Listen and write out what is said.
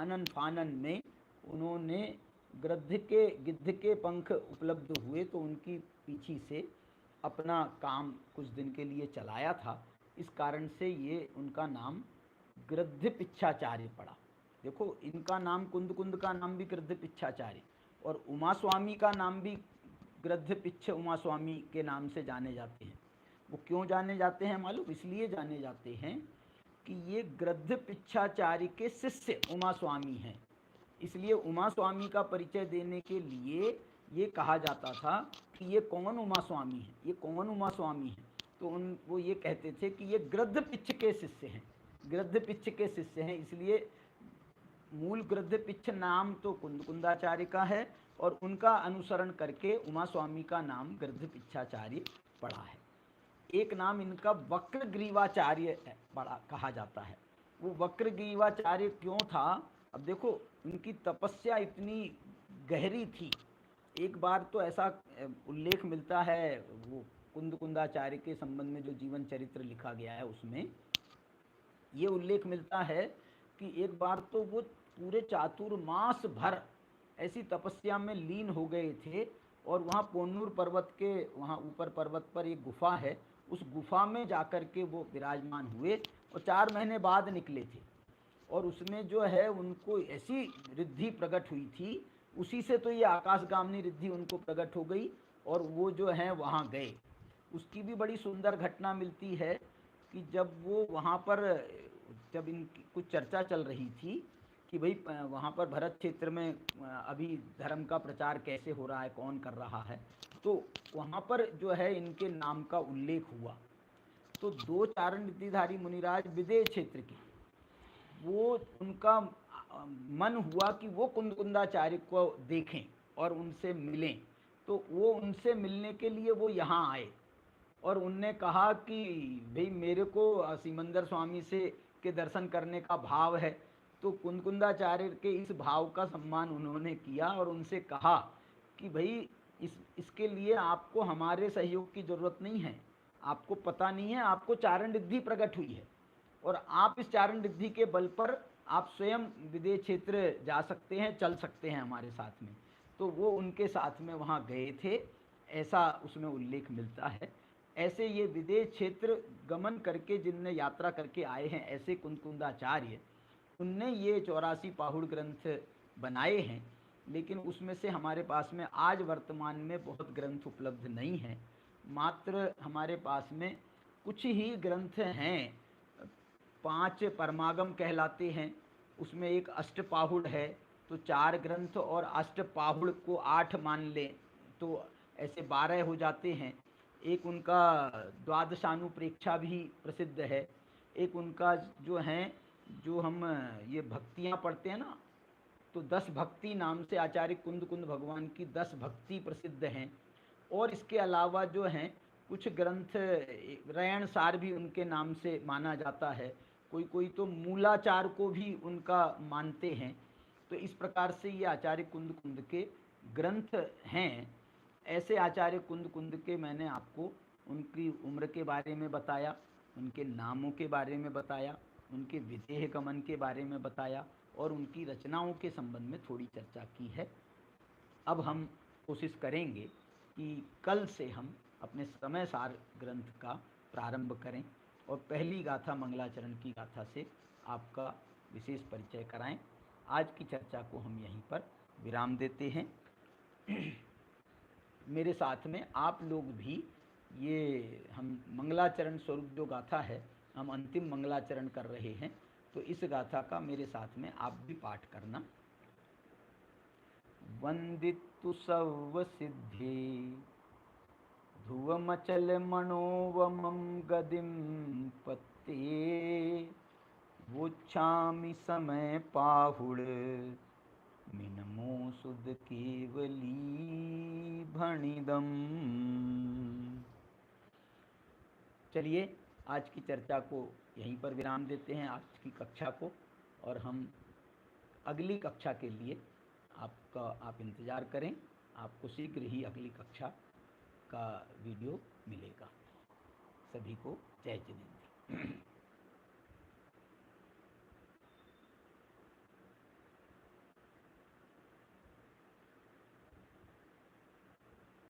आनन फानन में उन्होंने गिद्ध के पंख उपलब्ध हुए तो उनकी पीछे से अपना काम कुछ दिन के लिए चलाया था। इस कारण से ये उनका नाम गृध्र पिच्छाचार्य पड़ा। देखो, इनका नाम कुंद का नाम भी गृध्र पिच्छाचार्य, और उमा स्वामी का नाम भी गृध्र पिच्छ उमा स्वामी के नाम से जाने जाते हैं। वो क्यों जाने जाते हैं मालूम? इसलिए जाने जाते हैं कि ये गृध्र पिच्छाचार्य के शिष्य उमा स्वामी हैं। इसलिए उमा स्वामी का परिचय देने के लिए ये कहा जाता था कि ये कौन उमा स्वामी है, ये कौन उमा स्वामी है। तो वो ये कहते थे कि ये गृध्र पिच्छ के शिष्य हैं, गृध्र पिच्छ के शिष्य हैं। इसलिए मूल गृध्र पिच्छ नाम तो कुंदाचार्य का है, और उनका अनुसरण करके उमा स्वामी का नाम गृध्र पिच्छाचार्य पड़ा है। एक नाम इनका वक्रग्रीवाचार्य पड़ा कहा जाता है। वो वक्रग्रीवाचार्य क्यों था? अब देखो, उनकी तपस्या इतनी गहरी थी। एक बार तो ऐसा उल्लेख मिलता है वो कुंदाचार्य के संबंध में जो जीवन चरित्र लिखा गया है उसमें ये उल्लेख मिलता है कि एक बार तो वो पूरे चातुर्मास भर ऐसी तपस्या में लीन हो गए थे, और वहाँ पोन्नूर पर्वत के वहाँ ऊपर पर्वत पर एक गुफा है, उस गुफा में जाकर के वो विराजमान हुए और 4 महीने बाद निकले थे। और उसमें जो है उनको ऐसी रिद्धि प्रकट हुई थी, उसी से तो ये आकाशगामिनी रिद्धि उनको प्रकट हो गई, और वो जो है वहाँ गए। उसकी भी बड़ी सुंदर घटना मिलती है कि जब वो वहाँ पर, जब इनकी कुछ चर्चा चल रही थी कि भाई वहाँ पर भरत क्षेत्र में अभी धर्म का प्रचार कैसे हो रहा है, कौन कर रहा है, तो वहाँ पर जो है इनके नाम का उल्लेख हुआ। तो 2 चारण रिद्धिधारी मुनिराज विदेह क्षेत्र के, वो उनका मन हुआ कि वो कुंदाचार्य को देखें और उनसे मिलें। तो वो उनसे मिलने के लिए वो यहाँ आए, और उनने कहा कि भाई मेरे को सिमंदर स्वामी से के दर्शन करने का भाव है। तो कुंदाचार्य के इस भाव का सम्मान उन्होंने किया और उनसे कहा कि भाई इसके लिए आपको हमारे सहयोग की ज़रूरत नहीं है, आपको पता नहीं है, आपको चारण रिद्धि प्रकट हुई है, और आप इस चारण रिद्धि के बल पर आप स्वयं विदेह क्षेत्र जा सकते हैं, चल सकते हैं हमारे साथ में। तो वो उनके साथ में वहाँ गए थे, ऐसा उसमें उल्लेख मिलता है। ऐसे ये विदेह क्षेत्र गमन करके जिनने यात्रा करके आए हैं, ऐसे कुंदाचार्य, उनने ये 84 पाहुड़ ग्रंथ बनाए हैं। लेकिन उसमें से हमारे पास में आज वर्तमान में बहुत ग्रंथ उपलब्ध नहीं हैं, मात्र हमारे पास में कुछ ही ग्रंथ हैं। 5 परमागम कहलाते हैं, उसमें एक अष्टपाहुड़ है, तो 4 ग्रंथ और अष्टपाहुड़ को 8 मान लें तो ऐसे 12 हो जाते हैं। एक उनका द्वादशानुप्रेक्षा भी प्रसिद्ध है। एक उनका जो है, जो हम ये भक्तियाँ पढ़ते हैं ना, तो 10 भक्ति नाम से आचार्य कुंद भगवान की 10 भक्ति प्रसिद्ध हैं। और इसके अलावा जो हैं कुछ ग्रंथ, रयण सार भी उनके नाम से माना जाता है, कोई तो मूलाचार को भी उनका मानते हैं। तो इस प्रकार से ये आचार्य कुंद के ग्रंथ हैं। ऐसे आचार्य कुंद के मैंने आपको उनकी उम्र के बारे में बताया, उनके नामों के बारे में बताया, उनके विदेह गमन के बारे में बताया, और उनकी रचनाओं के संबंध में थोड़ी चर्चा की है। अब हम कोशिश करेंगे कि कल से हम अपने समय सार ग्रंथ का प्रारंभ करें और पहली गाथा मंगलाचरण की गाथा से आपका विशेष परिचय कराएं। आज की चर्चा को हम यहीं पर विराम देते हैं। मेरे साथ में आप लोग भी, ये हम मंगलाचरण स्वरूप जो गाथा है, हम अंतिम मंगलाचरण कर रहे हैं, तो इस गाथा का मेरे साथ में आप भी पाठ करना। वंदितु सव सिद्धि ध्रुवमचल मनोवमं गदिं पत्ते वोच्छामि समय पाहुड़ मिनमो सुध केवली भणिदम। चलिए आज की चर्चा को यहीं पर विराम देते हैं, आज की कक्षा को, और हम अगली कक्षा के लिए आप इंतज़ार करें। आपको शीघ्र ही अगली कक्षा का वीडियो मिलेगा। सभी को जय जिनेंद्र।